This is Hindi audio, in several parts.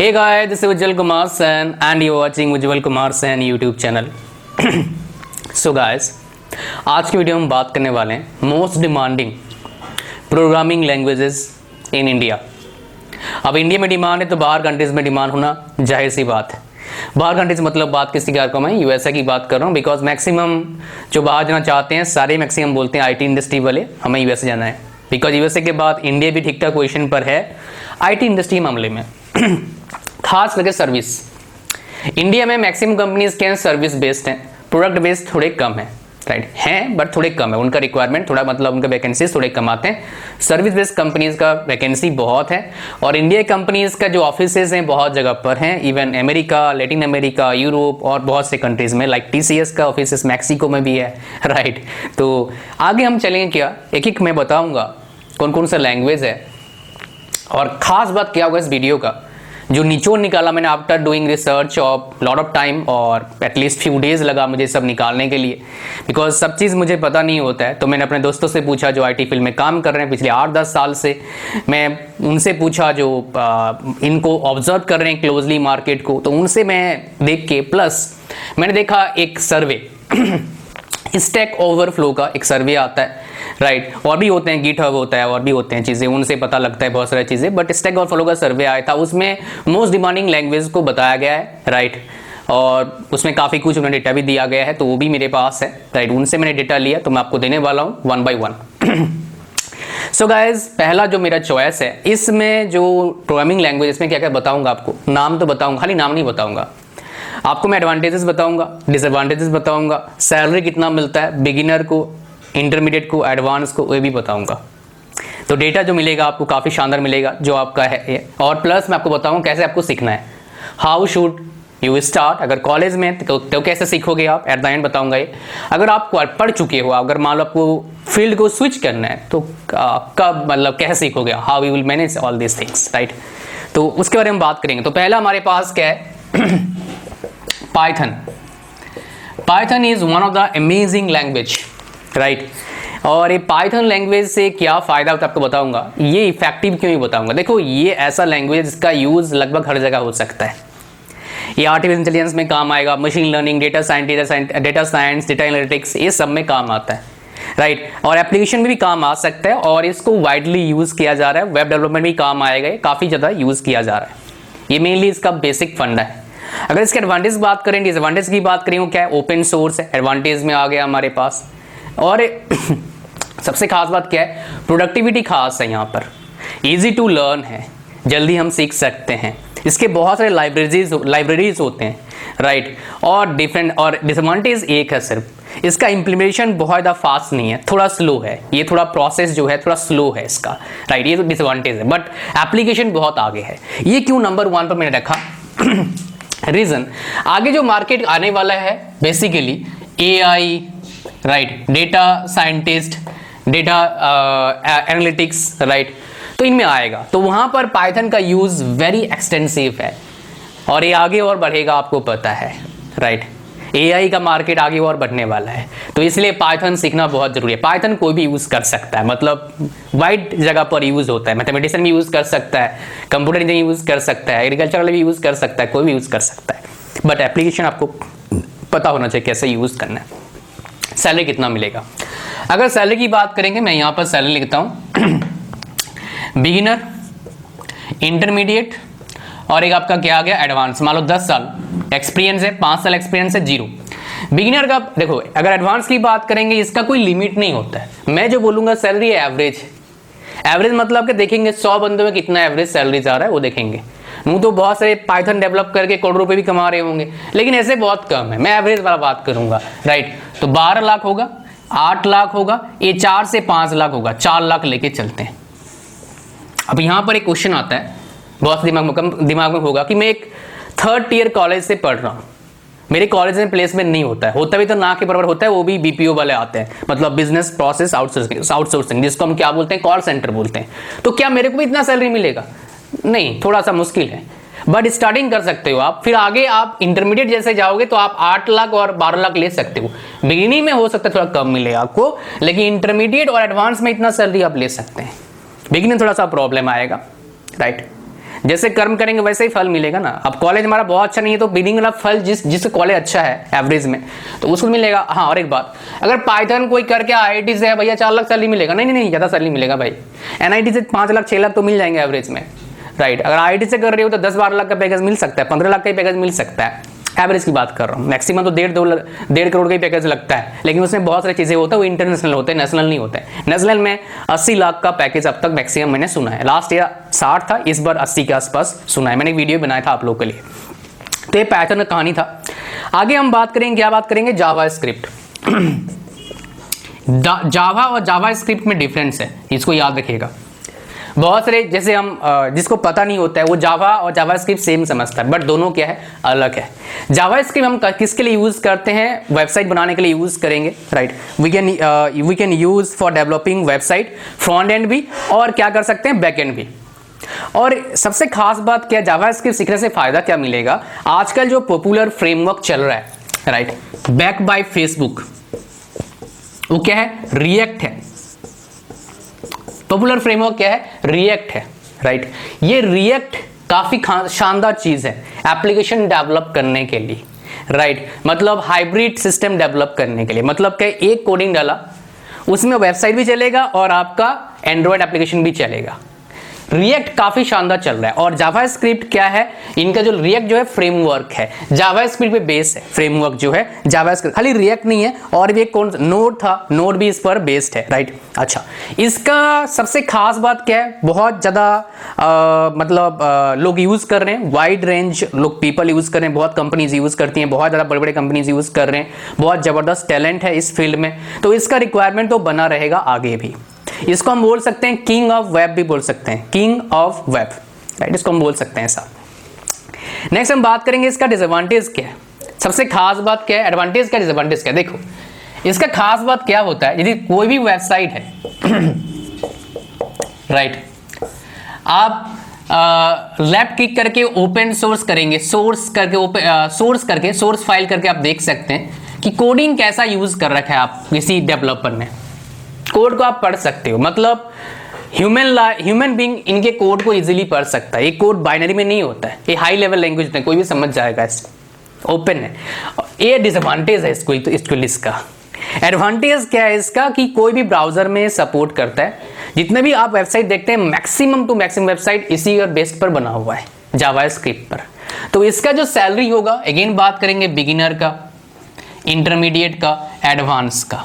Hey guys, this is Ujjwal Kumar Sen and you're watching Ujjwal Kumar Sen YouTube channel. So guys, आज की वीडियो में बात करने वाले हैं most demanding programming languages in India. अब इंडिया में डिमांड है तो बाहर कंट्रीज में डिमांड होना जाहिर सी बात है। बाहर कंट्रीज मतलब बात किसकी कर रहा हूँ मैं, यूएसए की बात कर रहा हूँ। बिकॉज मैक्सिमम जो बाहर जाना चाहते हैं सारे मैक्सिमम बोलते हैं आईटी इंडस्ट्री वाले हमें यूएसए जाना है। बिकॉज यूएसए के बाद इंडिया भी ठीक ठाक पोजीशन पर है आईटी इंडस्ट्री मामले में। खास करके सर्विस, इंडिया में मैक्सिमम कंपनीज के सर्विस बेस्ड हैं, प्रोडक्ट बेस्ड थोड़े कम है, राइट हैं बट थोड़े कम है। उनका रिक्वायरमेंट थोड़ा मतलब उनका वैकेंसीज थोड़े कम आते हैं। सर्विस बेस्ड कंपनीज का वैकेंसी बहुत है और इंडिया कंपनीज का जो ऑफिसेज हैं बहुत जगह पर हैं, even America, Latin America, Europe और बहुत से कंट्रीज में। लाइक टीसीएस का ऑफिस मैक्सिको में भी है, राइट। तो आगे हम चलेंगे क्या, एक एक मैं बताऊंगा कौन कौन सा लैंग्वेज है। और खास बात क्या होगा इस वीडियो का, जो निचोड़ निकाला मैंने after doing research of lot of time और एटलीस्ट फ्यू डेज लगा मुझे सब निकालने के लिए। बिकॉज सब चीज़ मुझे पता नहीं होता है, तो मैंने अपने दोस्तों से पूछा जो आईटी फील्ड में काम कर रहे हैं पिछले 8-10 साल से। मैं उनसे पूछा जो इनको ऑब्जर्व कर रहे हैं क्लोजली मार्केट को, तो उनसे मैं देख के प्लस मैंने देखा एक सर्वे स्टैक ओवरफ्लो का एक सर्वे आता है, राइट। और भी होते हैं, गिटहब होता है और भी होते हैं चीज़ें, उनसे पता लगता है बहुत सारी चीज़ें। बट स्टैक ओवरफ्लो का सर्वे आया था, उसमें मोस्ट डिमांडिंग लैंग्वेज को बताया गया है, राइट। और उसमें काफ़ी कुछ उन्हें डेटा भी दिया गया है, तो वो भी मेरे पास है, राइट। उनसे मैंने डेटा लिया तो मैं आपको देने वाला हूँ 1 by 1। सो गाइज, पहला जो मेरा चॉइस है इसमें जो प्रोग्रामिंग लैंग्वेज, इसमें क्या क्या बताऊँगा आपको, नाम तो बताऊँगा, खाली नाम नहीं बताऊँगा आपको। मैं एडवांटेजेस बताऊंगा, डिसएडवांटेजेस बताऊंगा, सैलरी कितना मिलता है बिगिनर को, इंटरमीडिएट को, एडवांस को, वो भी बताऊंगा। तो डेटा जो मिलेगा आपको काफ़ी शानदार मिलेगा जो आपका है। और प्लस मैं आपको बताऊंगा कैसे आपको सीखना है, हाउ शुड यू स्टार्ट। अगर कॉलेज में तो कैसे सीखोगे आप, एट द एंड बताऊंगा ये। अगर आप पढ़ चुके हो, अगर मान लो आपको फील्ड को स्विच करना है तो कब मतलब कैसे सीखोगे, how you will manage all this things, right. तो उसके बारे में बात करेंगे। तो पहला हमारे पास क्या है, Python is one of the amazing language, right. और ये पाइथन लैंग्वेज से क्या फ़ायदा होता है आपको बताऊंगा, ये इफेक्टिव क्यों ही बताऊंगा। देखो, ये ऐसा लैंग्वेज जिसका यूज़ लगभग हर जगह हो सकता है। ये आर्टिफिशियल इंटेलिजेंस में काम आएगा, machine learning, data science, data analytics, ये सब में काम आता है, राइट। और एप्लीकेशन में भी काम आ सकता है और इसको वाइडली यूज़ किया जा रहा है। वेब डेवलपमेंट में भी काम आएगा, काफ़ी ज़्यादा यूज़ किया जा रहा है। ये मेनली इसका बेसिक फंडा है। अगर इसके एडवांटेज बात करें, डिसएडवांटेज की बात करें, क्या है, ओपन सोर्स है, एडवांटेज में आ गया हमारे पास। और सबसे खास बात क्या है, प्रोडक्टिविटी खास है यहाँ पर, इजी टू लर्न है, जल्दी हम सीख सकते हैं। इसके बहुत सारे लाइब्रेरीज होते हैं, राइट। और डिफरेंट, और डिसएडवांटेज एक है सिर्फ, इसका इम्प्लीमेंटेशन बहुत ज़्यादा फास्ट नहीं है, थोड़ा स्लो है। ये थोड़ा प्रोसेस जो है थोड़ा स्लो है इसका, राइट। ये तो डिसएडवांटेज है, बट एप्लीकेशन बहुत आगे है। ये क्यों नंबर 1 पर मैंने रखा, रीजन, आगे जो मार्केट आने वाला है basically AI, right, data scientist, data analytics, right, तो इनमें आएगा। तो वहां पर पाइथन का यूज वेरी एक्सटेंसिव है और ये आगे और बढ़ेगा, आपको पता है, राइट। एआई का मार्केट आगे और बढ़ने वाला है, तो इसलिए पाइथन सीखना बहुत जरूरी है। पाइथन कोई भी यूज कर सकता है, मतलब वाइड जगह पर यूज होता है। मैथमेटिशियन भी यूज कर सकता है, कंप्यूटर इंजीनियर यूज कर सकता है, एग्रीकल्चर वाले भी यूज कर सकता है, कोई भी यूज कर सकता है। बट एप्लीकेशन आपको पता होना चाहिए कैसे यूज करना है। सैलरी कितना मिलेगा, अगर सैलरी की बात करेंगे, मैं यहाँ पर सैलरी लिखता हूँ बिगिनर, इंटरमीडिएट और एक आपका क्या आ गया, एडवांस। मान लो 10 साल एक्सपीरियंस है, 5 साल एक्सपीरियंस है, 0। बिगिनर का देखो, अगर एडवांस की बात करेंगे इसका कोई लिमिट नहीं होता है। मैं जो बोलूंगा सैलरी एवरेज, एवरेज मतलब कि देखेंगे 100 बंदों में कितना एवरेज सैलरी जा रहा है वो देखेंगे। यूँ तो बहुत सारे पाइथन डेवलप करके करोड़ रुपए भी कमा रहे होंगे, लेकिन ऐसे बहुत कम है। मैं एवरेज वाला बात करूंगा, राइट। तो 12 लाख होगा, 8 लाख होगा, ये 4 से 5 लाख होगा, 4 लाख लेके चलते हैं। अब यहाँ पर एक क्वेश्चन आता है, बहुत दिमाग में होगा कि मैं एक 3rd ईयर कॉलेज से पढ़ रहा हूँ, मेरे कॉलेज में प्लेसमेंट नहीं होता है, होता भी तो ना के बराबर होता है, वो भी बीपीओ वाले आते हैं, मतलब बिजनेस प्रोसेस आउटसोर्सिंग, जिसको हम क्या बोलते हैं, कॉल सेंटर बोलते हैं। तो क्या मेरे को भी इतना सैलरी मिलेगा, नहीं, थोड़ा सा मुश्किल है। बट स्टार्टिंग कर सकते हो आप, फिर आगे आप इंटरमीडिएट जैसे जाओगे तो आप 8 लाख और 12 लाख ले सकते हो। बिगिनिंग में हो सकता है थोड़ा कम मिले आपको, लेकिन इंटरमीडिएट और एडवांस में इतना सैलरी आप ले सकते हैं। बिगिनिंग थोड़ा सा प्रॉब्लम आएगा, राइट। जैसे कर्म करेंगे वैसे ही फल मिलेगा ना। अब कॉलेज हमारा बहुत अच्छा नहीं है तो बिगिनिंग वाला फल जिस कॉलेज अच्छा है एवरेज में तो उसको मिलेगा। हाँ, और एक बात, अगर पाइथन कोई करके IIT से है भैया 4 लाख सैलरी मिलेगा, नहीं नहीं नहीं, ज़्यादा सैलरी मिलेगा भाई। NIT से 5 लाख 6 लाख तो मिल जाएंगे एवरेज में, राइट। अगर IIT से कर रहे हो तो 10-12 लाख का पैकेज मिल सकता है, 15 लाख का पैकेज मिल सकता है, एवरेज की बात कर रहा हूँ। मैक्सिमम तो 1.5 करोड़ का ही पैकेज लगता है, लेकिन उसमें बहुत सारी चीज़ें होता है, वो इंटरनेशनल होते हैं, नेशनल नहीं होते हैं। नेशनल में 80 लाख का पैकेज अब तक मैक्सिमम मैंने सुना है। लास्ट ईयर 60 था, इस बार 80 के आसपास सुना है, मैंने एक वीडियो बनाया था आप लोगों के लिए। तो ये पैटर्न का कहानी था। आगे हम बात करेंगे, क्या बात करेंगे, जावा स्क्रिप्ट। जावा और जावा स्क्रिप्ट में डिफरेंस है, इसको याद रखिएगा। बहुत सारे जैसे हम जिसको पता नहीं होता है वो जावा और जावा स्क्रिप्ट सेम समझता है, बट दोनों क्या है, अलग है। जावा स्क्रिप्ट हम किसके लिए यूज करते हैं, वेबसाइट बनाने के लिए यूज करेंगे, right. We can use for developing website, front end भी, और क्या कर सकते हैं, बैक एंड भी। और सबसे खास बात क्या है, जावा स्क्रिप्ट सीखने से फायदा क्या मिलेगा, आजकल जो पॉपुलर फ्रेमवर्क चल रहा है, राइट, बैक बाय फेसबुक, वो क्या है, रिएक्ट है। पॉपुलर फ्रेमवर्क क्या है, रिएक्ट है, राइट। ये रिएक्ट काफी शानदार चीज है एप्लीकेशन डेवलप करने के लिए, राइट। मतलब हाइब्रिड सिस्टम डेवलप करने के लिए, मतलब क्या, एक कोडिंग डाला उसमें वेबसाइट भी चलेगा और आपका एंड्रॉयड एप्लीकेशन भी चलेगा। रिएक्ट काफी शानदार चल रहा है। और जावा स्क्रिप्ट क्या है, इनका जो रिएक्ट जो है फ्रेमवर्क है, जावा स्क्रिप्ट पे बेस है फ्रेमवर्क जो है जावा स्क्रिप्ट, खाली रिएक्ट नहीं है, और भी एक कौन नोड था, नोड भी इस पर बेस्ड है, राइट। अच्छा, इसका सबसे खास बात क्या है, बहुत ज्यादा मतलब लोग यूज कर रहे हैं, वाइड रेंज लोग पीपल यूज कर रहे हैं, बहुत कंपनीज यूज करती हैं, बहुत ज्यादा बड़े बड़े कंपनीज यूज कर रहे हैं, बहुत जबरदस्त टैलेंट है इस फील्ड में, तो इसका रिक्वायरमेंट तो बना रहेगा आगे भी। इसको हम बोल सकते हैं किंग ऑफ वेब भी बोल सकते हैं, किंग ऑफ वेब, राइट, इसको हम बोल सकते हैं ऐसा। नेक्स्ट हम बात करेंगे इसका डिसएडवांटेज क्या है, सबसे खास बात क्या है, एडवांटेज क्या, डिसएडवांटेज क्या। देखो इसका खास बात क्या होता है, यदि कोई भी वेबसाइट है राइट, आप लेफ्ट क्लिक करके ओपन सोर्स करेंगे, सोर्स फाइल करके आप देख सकते हैं कि कोडिंग कैसा यूज कर रखा है आप किसी डेवलपर ने, कोड को आप पढ़ सकते हो। मतलब ह्यूमन बीइंग इनके कोड को इजीली पढ़ सकता है, ये कोड बाइनरी में नहीं होता है, ये हाई लेवल लैंग्वेज में कोई भी समझ जाएगा, इस ओपन है। ये डिसएडवांटेज है इसका। एडवांटेज क्या है इसका, कि कोई भी ब्राउजर में सपोर्ट करता है, जितने भी आप वेबसाइट देखते हैं मैक्सिमम टू मैक्सिमम वेबसाइट इसी और बेस पर बना हुआ है, जावा स्क्रिप्ट पर। तो इसका जो सैलरी होगा, अगेन बात करेंगे बिगिनर का, इंटरमीडिएट का, एडवांस का।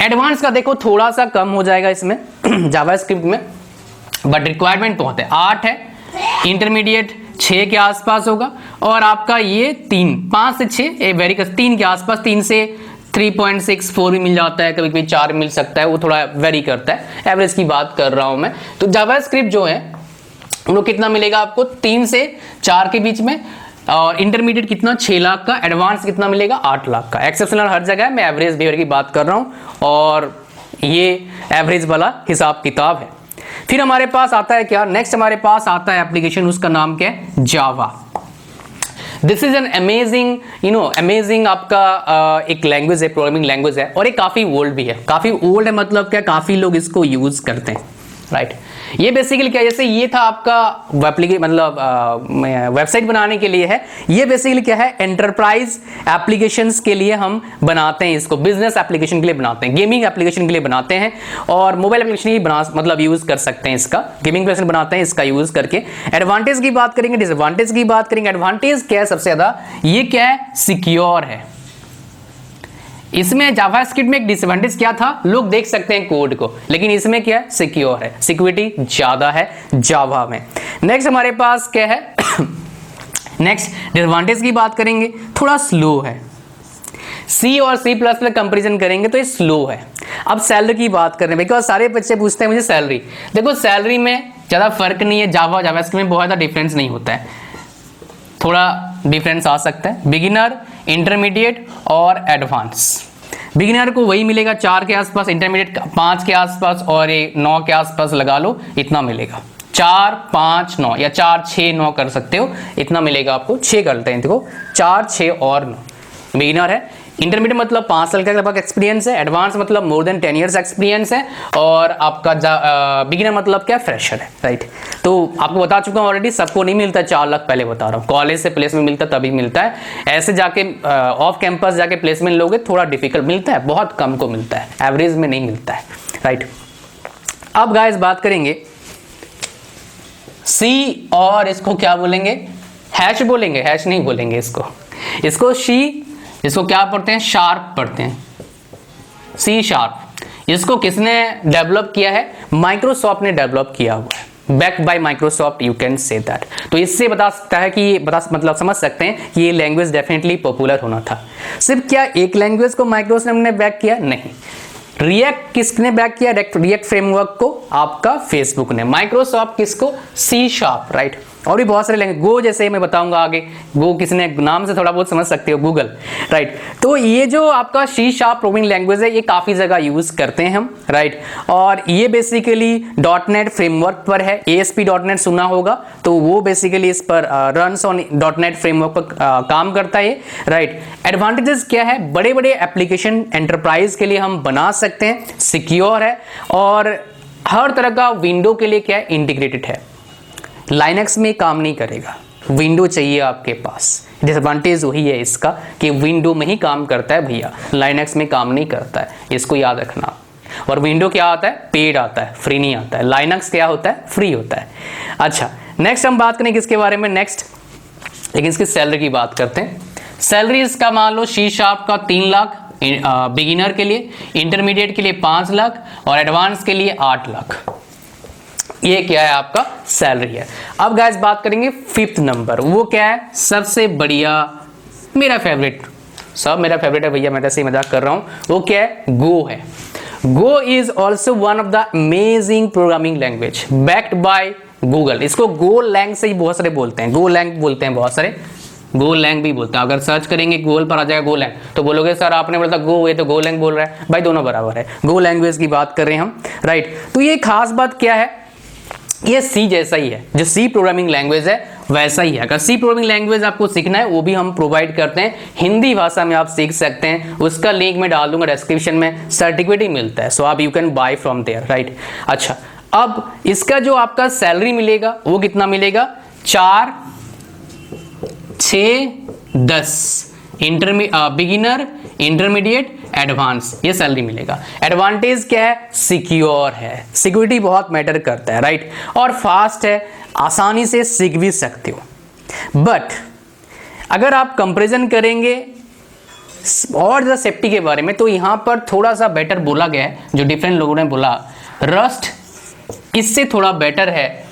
एडवांस का देखो थोड़ा सा कम हो जाएगा इसमें जावा स्क्रिप्ट में, बट रिक्वायरमेंट बहुत है, 8 है, इंटरमीडिएट 6 के आसपास होगा, और आपका ये 5 से 6 वेरी 3 के आसपास, 3 से 3.64 भी मिल जाता है, कभी कभी 4 मिल सकता है, वो थोड़ा वेरी करता है, एवरेज की बात कर रहा हूं मैं। तो जावा स्क्रिप्ट जो है उनको कितना मिलेगा आपको, 3 से 4 के बीच में, और इंटरमीडिएट कितना 6 लाख का, एडवांस कितना मिलेगा 8 लाख का। एक्सेप्शनल हर जगह है, मैं एवरेज बिहेवियर की बात कर रहा हूं, और ये एवरेज वाला हिसाब किताब है। फिर हमारे पास आता है क्या, नेक्स्ट हमारे पास आता है एप्लीकेशन, उसका नाम क्या है, Java. This is an amazing amazing आपका एक लैंग्वेज है, प्रोग्रामिंग लैंग्वेज है, और ये काफी ओल्ड भी है। काफी ओल्ड है मतलब क्या, काफी लोग इसको यूज करते हैं, राइट। ये बेसिकली क्या, जैसे ये था आपका मतलब वेबसाइट बनाने के लिए है, ये बेसिकली क्या है, एंटरप्राइज एप्लीकेशंस के लिए हम बनाते हैं इसको, बिजनेस एप्लीकेशन के लिए बनाते हैं, गेमिंग एप्लीकेशन के लिए बनाते हैं, और मोबाइल एप्लीकेशन ही मतलब यूज कर सकते हैं इसका, गेमिंग एप्लीकेशन बनाते हैं इसका यूज करके। एडवांटेज की बात करेंगे, डिसएडवांटेज की बात करेंगे। एडवांटेज क्या है सबसे ज्यादा, ये क्या है, सिक्योर है। इसमें जावा स्क्रिप्ट में एक डिसएडवांटेज क्या था, लोग देख सकते हैं कोड को, लेकिन इसमें क्या है, सिक्योर है, सिक्योरिटी ज्यादा है जावा में। नेक्स्ट हमारे पास क्या है नेक्स्ट डिसएडवांटेज की बात करेंगे, थोड़ा स्लो है। सी और C++ कंपैरिजन करेंगे तो ये स्लो है। अब सैलरी की बात करें, बिकॉज सारे बच्चे पूछते हैं मुझे सैलरी, देखो सैलरी में ज्यादा फर्क नहीं है, जावा स्क्रिप्ट में बहुत ज्यादा डिफरेंस नहीं होता है, थोड़ा डिफरेंस आ सकता है। बिगिनर, इंटरमीडिएट और एडवांस, बिगिनर को वही मिलेगा 4 के आसपास, इंटरमीडिएट 5 के आसपास, और ये 9 के आसपास लगा लो, इतना मिलेगा। 4, 5, 9 या 4, 6, 9 कर सकते हो, इतना मिलेगा आपको। 6 करते हैं, देखो 4, 6 और 9 बिगिनर है। इंटरमीडिएट मतलब 5 साल का लगभग एक्सपीरियंस है, एडवांस मतलब मोर देन 10 ईयर्स एक्सपीरियंस है, और आपका बिगिनर मतलब क्या, फ्रेशर है, राइट। तो आपको बता चुका हूँ ऑलरेडी, सबको नहीं मिलता 4 लाख, पहले बता रहा हूँ, कॉलेज से प्लेसमेंट मिलता तभी मिलता है, ऐसे जाके ऑफ कैंपस जाके प्लेसमेंट लोगे थोड़ा डिफिकल्ट मिलता है, बहुत कम को मिलता है, एवरेज में नहीं मिलता है, राइट। अब गाइस बात करेंगे सी, और इसको क्या बोलेंगे, हैश बोलेंगे, हैश नहीं बोलेंगे इसको सी, इसको क्या पढ़ते हैं, शार्प पढ़ते हैं, सी शार्प। इसको किसने डेवलप किया है, माइक्रोसॉफ्ट ने डेवलप किया हुआ है, backed by Microsoft, you can say that. तो इससे बता सकता है कि मतलब समझ सकते हैं कि ये लैंग्वेज डेफिनेटली पॉपुलर होना था। सिर्फ क्या एक लैंग्वेज को माइक्रोसॉफ्ट ने बैक किया, नहीं, रिएक्ट किसने बैक किया, रिएक्ट फ्रेमवर्क को आपका फेसबुक ने, माइक्रोसॉफ्ट किसको, सी शार्प, राइट। और भी बहुत सारे लैंग्वेज, गो जैसे मैं बताऊंगा आगे, गो किसने, नाम से थोड़ा बहुत समझ सकते हो, गूगल, राइट। तो ये जो आपका सी शार्प प्रोग्रामिंग लैंग्वेज है, ये काफी जगह यूज करते हैं हम, राइट। और ये बेसिकली .NET फ्रेमवर्क पर है, ASP.NET सुना होगा, तो वो बेसिकली इस पर रन्स ऑन .NET फ्रेमवर्क पर काम करता है, राइट। एडवांटेजेस क्या है, बड़े बड़े एप्लीकेशन एंटरप्राइज के लिए हम बना सकते हैं, सिक्योर है, और हर तरह का विंडो के लिए क्या है, इंटीग्रेटेड है। लाइनक्स में काम नहीं करेगा, विंडो चाहिए आपके पास। डिसएडवांटेज वही है इसका कि विंडो में ही काम करता है भैया, लाइनक्स में काम नहीं करता है, इसको याद रखना। और विंडो क्या आता है, पेड आता है, फ्री नहीं आता है। लाइनक्स क्या होता है, फ्री होता है। अच्छा, नेक्स्ट हम बात करें किसके बारे में, नेक्स्ट, लेकिन इसकी सैलरी की बात करते हैं। सैलरी इसका मान लो सी शार्प का 3 लाख बिगिनर के लिए, इंटरमीडिएट के लिए 5 लाख और एडवांस के लिए 8 लाख। ये क्या है, आपका सैलरी है। अब गाइस बात करेंगे 5th नंबर, वो क्या है, सबसे बढ़िया, मेरा फेवरेट, सब मेरा फेवरेट है भैया, मैं ऐसे ही मजाक कर रहा हूं। वो क्या है, गो है। Go is also one of the amazing programming language backed by Google. इसको गो लैंग से ही बहुत सारे बोलते हैं, गो लैंग बोलते हैं बहुत सारे, गो लैंग भी बोलते हैं। अगर सर्च करेंगे गूगल पर आ जाएगा गो लैंग, तो बोलोगे सर आपने बोला गो, ये तो गो लैंग बोल रहा है, भाई दोनों बराबर है, गो लैंग्वेज की बात कर रहे हैं हम, राइट। तो ये खास बात क्या है, ये सी जैसा ही है, जो सी प्रोग्रामिंग लैंग्वेज है वैसा ही है। अगर सी प्रोग्रामिंग लैंग्वेज आपको सीखना है, वो भी हम प्रोवाइड करते हैं, हिंदी भाषा में आप सीख सकते हैं, उसका लिंक मैं डाल दूंगा डिस्क्रिप्शन में, सर्टिफिकेट ही मिलता है, सो आप you can buy from there, right. अच्छा, अब इसका जो आपका सैलरी मिलेगा वो कितना मिलेगा, 4, 6, 10, बिगिनर, इंटरमीडिएट, एडवांस, ये सैलरी मिलेगा। एडवांटेज क्या है, सिक्योर है, सिक्योरिटी बहुत मैटर करता है, राइट। और फास्ट है, आसानी से सीख भी सकते हो। बट अगर आप कंपैरिजन करेंगे और ज़्यादा सेफ्टी के बारे में, तो यहाँ पर थोड़ा सा बेटर बोला गया है, जो डिफरेंट लोगों ने बोला, रस्ट इससे थोड़ा बेटर है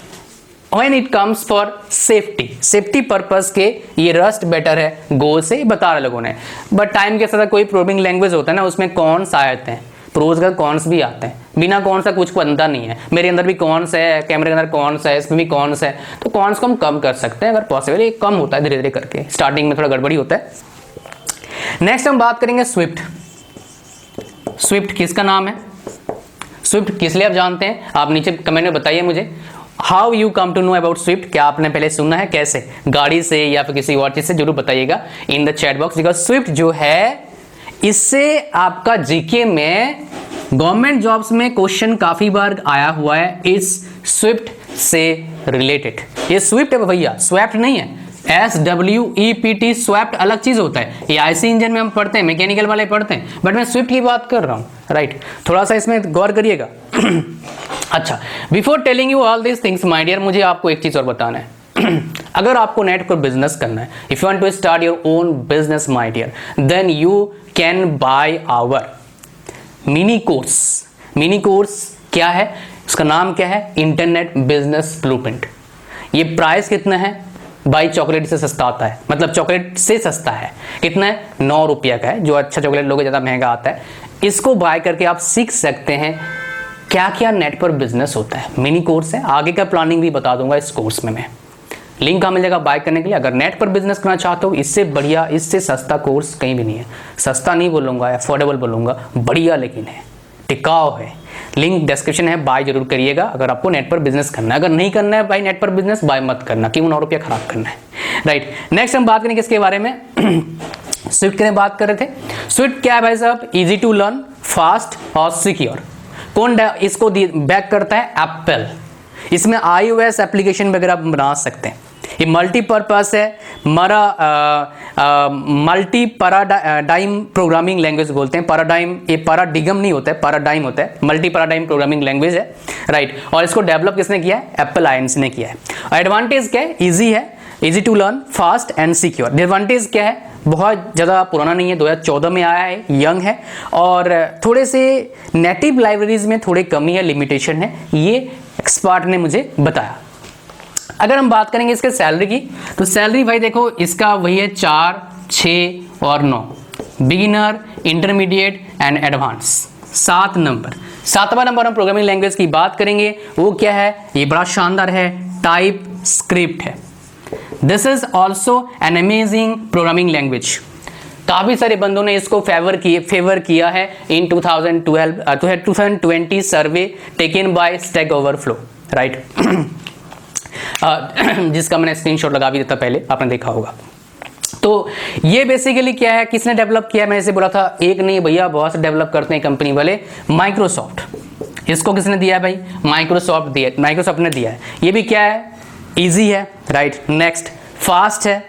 when it comes for safety purpose के, ये रस्ट बेटर है गो से, बता रहे लोगों ने। बट टाइम के साथ कोई प्रोग्रामिंग लैंग्वेज होता है ना, उसमें कॉन्स आते हैं, प्रोज का कॉन्स भी आते हैं, बिना कॉन्स का कुछ बनता नहीं है। मेरे अंदर भी कॉन्स है, कैमरे के अंदर कॉन्स है, इसमें भी कॉन्स है, तो कॉन्स को हम कम कर सकते हैं अगर पॉसिबल, ये कम होता है धीरे धीरे करके, स्टार्टिंग में थोड़ा गड़बड़ी होता है। नेक्स्ट हम बात करेंगे स्विफ्ट। स्विफ्ट किसका नाम है, स्विफ्ट किस लिए आप जानते हैं, आप नीचे कमेंट में बताइए मुझे। How you come to know about Swift, क्या आपने पहले सुना है, कैसे, गाड़ी से या फिर किसी और चीज से, जरूर बताइएगा in the chat box. Because Swift जो है, इससे आपका जीके में, गवर्नमेंट जॉब्स में क्वेश्चन काफी बार आया हुआ है इस स्विफ्ट से रिलेटेड। ये स्विफ्ट है भैया, स्वैप्ट नहीं है, SWEPT, स्वैप्ट अलग चीज होता है, ये IC इंजन में हम पढ़ते हैं, मैकेनिकल वाले पढ़ते हैं, बट मैं स्विफ्ट की बात कर रहा हूँ, राइट। थोड़ा सा इसमें गौर करिएगा। अच्छा, before telling you all this things my dear, मुझे आपको एक चीज और बताना है। अगर आपको नेट पर बिजनेस करना है, if you want to start your own business my dear, then you can buy our mini course. Mini course क्या है, उसका नाम क्या है, इंटरनेट बिजनेस ब्लूप्रिंट। ये प्राइस कितना है, भाई चॉकलेट से सस्ता आता है, मतलब चॉकलेट से सस्ता है, कितना है, 9 रुपया का है, जो अच्छा चॉकलेट लोगे ज़्यादा महंगा आता है। इसको बाय करके आप सीख सकते हैं क्या क्या नेट पर बिजनेस होता है। मिनी कोर्स है, आगे का प्लानिंग भी बता दूंगा इस कोर्स में मैं, लिंक कहाँ मिल जाएगा बाय करने के लिए। अगर नेट पर बिजनेस करना चाहते हो, इससे बढ़िया, इससे सस्ता कोर्स कहीं भी नहीं है। सस्ता नहीं बोलूँगा, अफोर्डेबल बोलूँगा, बढ़िया लेकिन है, टिकाऊ है। लिंक डिस्क्रिप्शन है, बाय जरूर करिएगा अगर आपको नेट पर बिजनेस करना है। अगर नहीं करना है भाई नेट पर बिजनेस, बाय मत करना, क्यों 9 रुपया खराब करना है, राइट। नेक्स्ट हम बात करेंगे किसके बारे में, स्विफ्ट की बात कर रहे थे। स्विफ्ट क्या है भाई साहब? इजी टू लर्न, फास्ट और सिक्योर। कौन इसको बैक करता है? एप्पल। इसमें iOS एप्लीकेशन वगैरह आप बना सकते हैं। ये मल्टीपर्पस है, मल्टी पैराडाइम प्रोग्रामिंग लैंग्वेज बोलते हैं। पैराडाइम, ये पैराडिगम नहीं होता है, पैराडाइम होता है। मल्टी पैराडाइम प्रोग्रामिंग लैंग्वेज है, राइट। और इसको डेवलप किसने किया है? एप्पल आयंस ने किया है। एडवांटेज क्या है? इजी है, easy to learn, fast and secure. Disadvantage क्या है? बहुत ज़्यादा पुराना नहीं है, 2014 में आया है, यंग है, और थोड़े से नेटिव लाइब्रेरीज में थोड़ी कमी है, लिमिटेशन है, ये एक्सपर्ट ने मुझे बताया। अगर हम बात करेंगे इसके सैलरी की, तो सैलरी भाई देखो इसका वही है 4, 6 और 9। Beginner, intermediate and advance, 7 number. 7वां नंबर हम प्रोग्रामिंग लैंग्वेज की बात करेंगे, वो क्या है? ये बड़ा शानदार है, टाइप स्क्रिप्ट है। This is also an amazing programming language. काफ़ी सारे बंदों ने इसको फेवर किया है in 2020 survey taken by Stack Overflow, right. जिसका मैंने स्क्रीनशॉट लगा भी देता, पहले आपने देखा होगा। तो ये बेसिकली क्या है, किसने डेवलप किया? मैं इसे बोला था, एक नहीं भैया, बहुत से डेवलप करते हैं कंपनी वाले। माइक्रोसॉफ्ट। इसको किसने दिया है भाई? माइक्रोसॉफ्ट ने दिया है। ये भी क्या है? इजी है, राइट। नेक्स्ट, फास्ट है।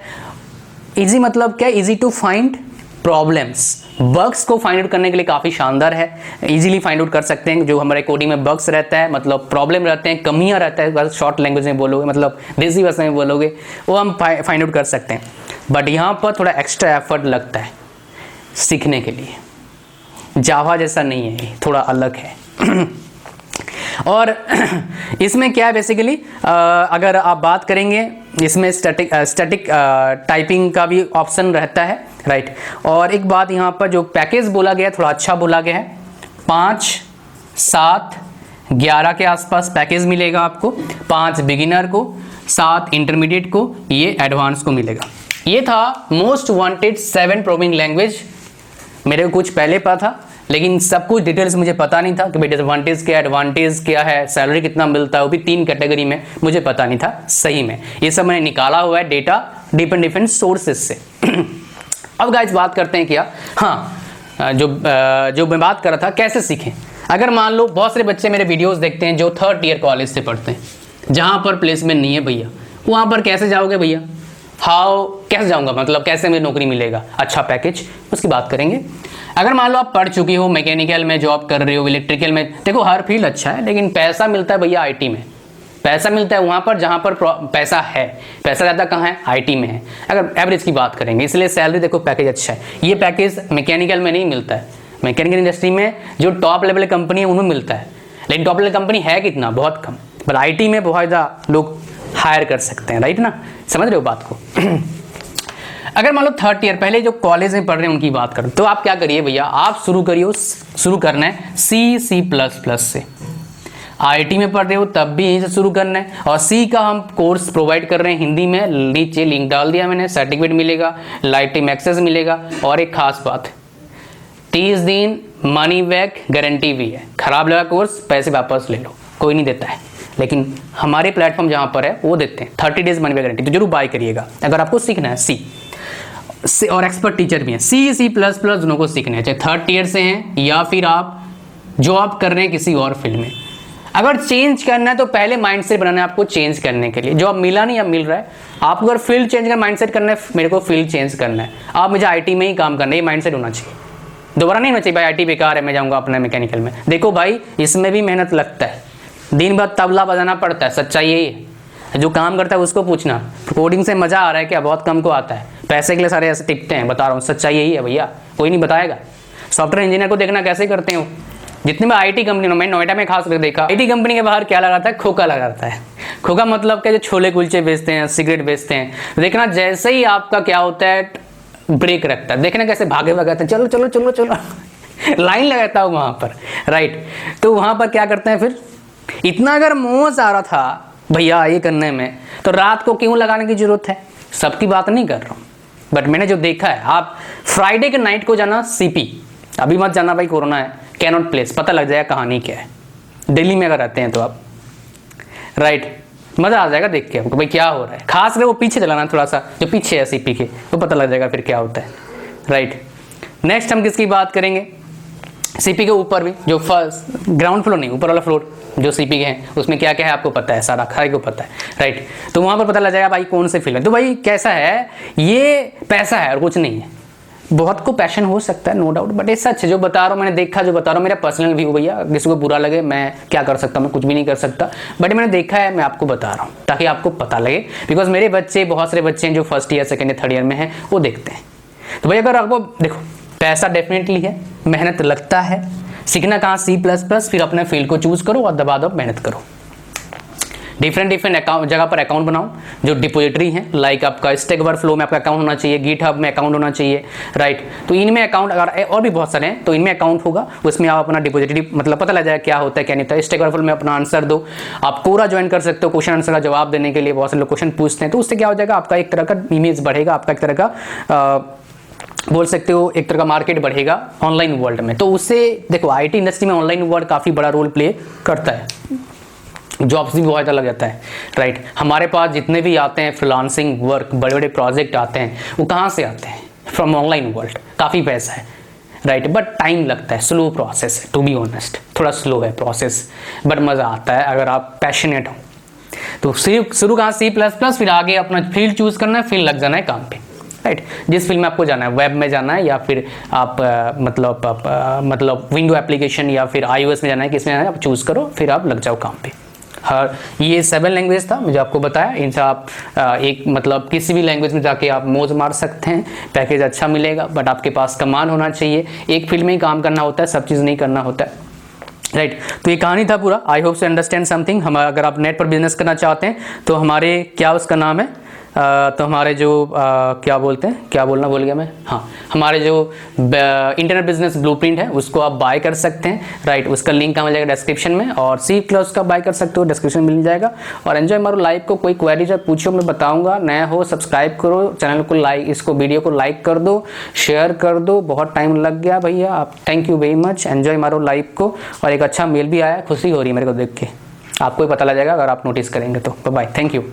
इजी मतलब क्या? Easy to find problems, bugs को फाइंड आउट करने के लिए काफ़ी शानदार है। इजीली फाइंड आउट कर सकते हैं। जो हमारे कोडिंग में बग्स रहता है, मतलब प्रॉब्लम रहते हैं, कमियां रहता है, बस शॉर्ट लैंग्वेज में बोलोगे, मतलब देसी भाषा में बोलोगे, वो हम फाइंड आउट कर सकते हैं। बट यहाँ पर थोड़ा एक्स्ट्रा एफर्ट लगता है सीखने के लिए। जावा जैसा नहीं है, थोड़ा अलग है। और इसमें क्या है बेसिकली, अगर आप बात करेंगे, इसमें स्टैटिक टाइपिंग का भी ऑप्शन रहता है, राइट। और एक बात यहाँ पर जो पैकेज बोला गया थोड़ा अच्छा बोला गया है। 5, 7, 11 के आसपास पैकेज मिलेगा आपको। 5 बिगिनर को, 7 इंटरमीडिएट को, ये एडवांस को मिलेगा। ये था मोस्ट वांटेड 7 प्रोग्रामिंग लैंग्वेज। मेरे को कुछ पहले पता था, लेकिन सब कुछ डिटेल्स मुझे पता नहीं था कि भाई डिसएडवांटेज क्या है, एडवांटेज क्या है, सैलरी कितना मिलता है, वो भी 3 कैटेगरी में, मुझे पता नहीं था सही में। ये सब मैंने निकाला हुआ है डेटा डिफरेंट सोर्सेज से। अब गाइस बात करते हैं क्या, हाँ, जो मैं बात कर रहा था कैसे सीखें। अगर मान लो बहुत सारे बच्चे मेरे वीडियोस देखते हैं जो 3rd ईयर कॉलेज से पढ़ते हैं, जहाँ पर प्लेसमेंट नहीं है भैया, वहाँ पर कैसे जाओगे भैया? कैसे जाऊँगा, मतलब कैसे मुझे नौकरी मिलेगा, अच्छा पैकेज, उसकी बात करेंगे। अगर मान लो आप पढ़ चुकी हो, मैकेनिकल में जॉब कर रहे हो, इलेक्ट्रिकल में, देखो हर फील्ड अच्छा है, लेकिन पैसा मिलता है भैया आईटी में। पैसा मिलता है वहाँ पर जहाँ पर पैसा है। पैसा ज़्यादा कहाँ है? आईटी में है, अगर एवरेज की बात करेंगे। इसलिए सैलरी देखो, पैकेज अच्छा है। ये पैकेज मैकेनिकल में नहीं मिलता है। मैकेनिकल इंडस्ट्री में जो टॉप लेवल कंपनी है उनमें मिलता है, लेकिन टॉप लेवल कंपनी है कितना? बहुत कम। पर आईटी में बहुत ज़्यादा लोग हायर कर सकते हैं, राइट ना, समझ रहे हो बात को। अगर मान लो 3rd ईयर, पहले जो कॉलेज में पढ़ रहे हैं उनकी बात करूं, तो आप क्या करिए भैया, आप शुरू करना है C++ से। आईटी में पढ़ रहे हो तब भी यहीं से शुरू करना है। और सी का हम कोर्स प्रोवाइड कर रहे हैं हिंदी में, नीचे लिंक डाल दिया मैंने, सर्टिफिकेट मिलेगा, लाइफ टाइम एक्सेस मिलेगा। और एक खास बात, 30 दिन मनी बैक गारंटी भी है। खराब लगा कोर्स, पैसे वापस ले लो, कोई नहीं देता है, लेकिन हमारे प्लेटफॉर्म जहाँ पर है वो देते हैं 30 डेज मनी बैक गारंटी। तो जरूर बाय करिएगा अगर आपको सीखना है। सी और एक्सपर्ट टीचर भी हैं, C++ दोनों को सीखना है, चाहे 3rd ईयर से हैं या फिर आप जॉब कर रहे हैं किसी और फील्ड में। अगर चेंज करना है तो पहले माइंडसेट बनाना है आपको चेंज करने के लिए। जॉब मिला नहीं, अब मिल रहा है, आपको अगर फील्ड चेंज का माइंडसेट करना है, मेरे को फील्ड चेंज करना है, आप मुझे आईटी में ही काम करना है, ये माइंडसेट होना चाहिए। दोबारा नहीं होना चाहिए भाई आईटी बेकार है, मैं जाऊँगा अपना मैकेनिकल में। देखो भाई, इसमें भी मेहनत लगता है, दिन भर तबला बजाना पड़ता है, सच्चाई यही है। जो काम करता है उसको पूछना, कोडिंग से मजा आ रहा है क्या? बहुत कम को आता है, पैसे के लिए सारे ऐसे टिकते हैं, बता रहा हूँ, सच्चाई यही है भैया, कोई नहीं बताएगा। सॉफ्टवेयर इंजीनियर को देखना कैसे करते हो, जितने में आईटी कंपनी, मैं नोएडा में खास करके देखा, आईटी कंपनी के बाहर क्या लगाता है? खोखा लगाता है। खोखा मतलब क्या? जो छोले कुलचे बेचते हैं, सिगरेट बेचते हैं, देखना जैसे ही आपका क्या होता है, ब्रेक रखता है, देखना कैसे भागे भगाते हैं, चलो चलो चलो चलो लाइन लगाता हूँ वहाँ पर, राइट। तो वहाँ पर क्या करते हैं फिर, इतना अगर मोह आ रहा था भैया ये करने में, तो रात को क्यों लगाने की जरूरत है? सबकी बात नहीं कर रहा हूँ, बट मैंने जो देखा है, आप फ्राइडे के नाइट को जाना सीपी, अभी मत जाना भाई, कोरोना है, कैनॉट प्लेस, पता लग जाएगा कहानी क्या है। दिल्ली में अगर रहते हैं तो आप, राइट, मज़ा आ जाएगा देख के आपको भाई क्या हो रहा है। खास कर वो पीछे चलाना, थोड़ा सा जो पीछे है सीपी के, वो पता लग जाएगा फिर क्या होता है, राइट। नेक्स्ट हम किसकी बात करेंगे, सीपी के ऊपर भी, जो फर्स्ट ग्राउंड फ्लोर नहीं, ऊपर वाला फ्लोर जो सीपी के हैं, उसमें क्या क्या है आपको पता है, सारा खाई को पता है, राइट। तो वहां पर पता लग जाएगा भाई कौन से फील्ड है। तो भाई कैसा है, ये पैसा है और कुछ नहीं है। बहुत को पैशन हो सकता है, नो डाउट, बट ये सच है जो बता रहा हूँ, मैंने देखा, जो बता रहा हूँ मेरा पर्सनल व्यू भैया, किसी को बुरा लगे मैं क्या कर सकता हूँ, मैं कुछ भी नहीं कर सकता, बट मैंने देखा है, मैं आपको बता रहा हूँ ताकि आपको पता लगे। बिकॉज मेरे बच्चे, बहुत सारे बच्चे हैं जो first year, second year, third year में हैं, वो देखते हैं। तो भाई अगर आपको देखो, पैसा डेफिनेटली है, मेहनत लगता है, सीखना कहाँ, C++, फिर अपने फील्ड को चूज करो और दबा दो, मेहनत करो। डिफरेंट अकाउंट जगह पर अकाउंट बनाओ, जो डिपोजिटरी है, लाइक आपका स्टैक ओवरफ्लो में आपका अकाउंट होना चाहिए, गिटहब में अकाउंट होना चाहिए, राइट। तो इनमें अकाउंट, अगर और भी बहुत सारे हैं तो इनमें अकाउंट होगा, उसमें आप अपना डिपोजिटरी मतलब पता लग जाएगा क्या होता है क्या नहीं होता है। स्टैक ओवरफ्लो में अपना आंसर दो, आप पूरा ज्वाइन कर सकते हो, क्वेश्चन आंसर का जवाब देने के लिए बहुत सारे लोग क्वेश्चन पूछते हैं, तो उससे क्या हो जाएगा, आपका एक तरह का इमेज बढ़ेगा, आपका एक तरह का बोल सकते हो एक तरह का मार्केट बढ़ेगा ऑनलाइन वर्ल्ड में। तो उससे देखो आईटी इंडस्ट्री में ऑनलाइन वर्ल्ड काफ़ी बड़ा रोल प्ले करता है, जॉब्स भी बहुत ज़्यादा लग जाता है, राइट। हमारे पास जितने भी आते हैं फ्रीलांसिंग वर्क, बड़े बड़े प्रोजेक्ट आते हैं, वो कहाँ से आते हैं, फ्रॉम ऑनलाइन वर्ल्ड। काफ़ी पैसा है, राइट, बट टाइम लगता है, स्लो प्रोसेस है, टू बी ऑनेस्ट, थोड़ा स्लो है प्रोसेस, बट मज़ा आता है अगर आप पैशनेट हो। तो शुरू कहाँ, C++, फिर आगे अपना फील्ड चूज करना है, फिर लग जाना है काम पे, राइट। जिस फील्ड में आपको जाना है, वेब में जाना है या फिर आप मतलब विंडो एप्लीकेशन या फिर iOS में जाना है, किसमें जाना है आप चूज करो, फिर आप लग जाओ काम पे। हर ये 7 लैंग्वेज था मुझे आपको बताया, इनसे आप एक मतलब किसी भी लैंग्वेज में जाके आप मौज मार सकते हैं, पैकेज अच्छा मिलेगा, बट आपके पास कमांड होना चाहिए। एक फील्ड में ही काम करना होता है, सब चीज़ नहीं करना होता है, राइट। तो ये कहानी था पूरा। I hope to understand something. हम अगर आप नेट पर बिजनेस करना चाहते हैं तो हमारे क्या उसका नाम है, तो हमारे जो क्या बोलते हैं, क्या बोलना भूल गया मैं, हाँ, हमारे जो इंटरनेट बिजनेस ब्लूप्रिंट है उसको आप बाय कर सकते हैं, राइट। उसका लिंक मिल जाएगा डिस्क्रिप्शन में, और C+ का बाय कर सकते हो, डिस्क्रिप्शन मिल जाएगा। और एंजॉय मारो लाइव को, कोई क्वेरी जब पूछो मैं बताऊंगा। नया हो सब्सक्राइब करो चैनल को, लाइक, इसको वीडियो को लाइक कर दो, शेयर कर दो। बहुत टाइम लग गया भैया, आप thank you very much. Enjoy मारो लाइव को। और एक अच्छा मेल भी आया, खुशी हो रही है मेरे को देख के, आपको ही पता लग जाएगा अगर आप नोटिस करेंगे तो। Bye, thank you.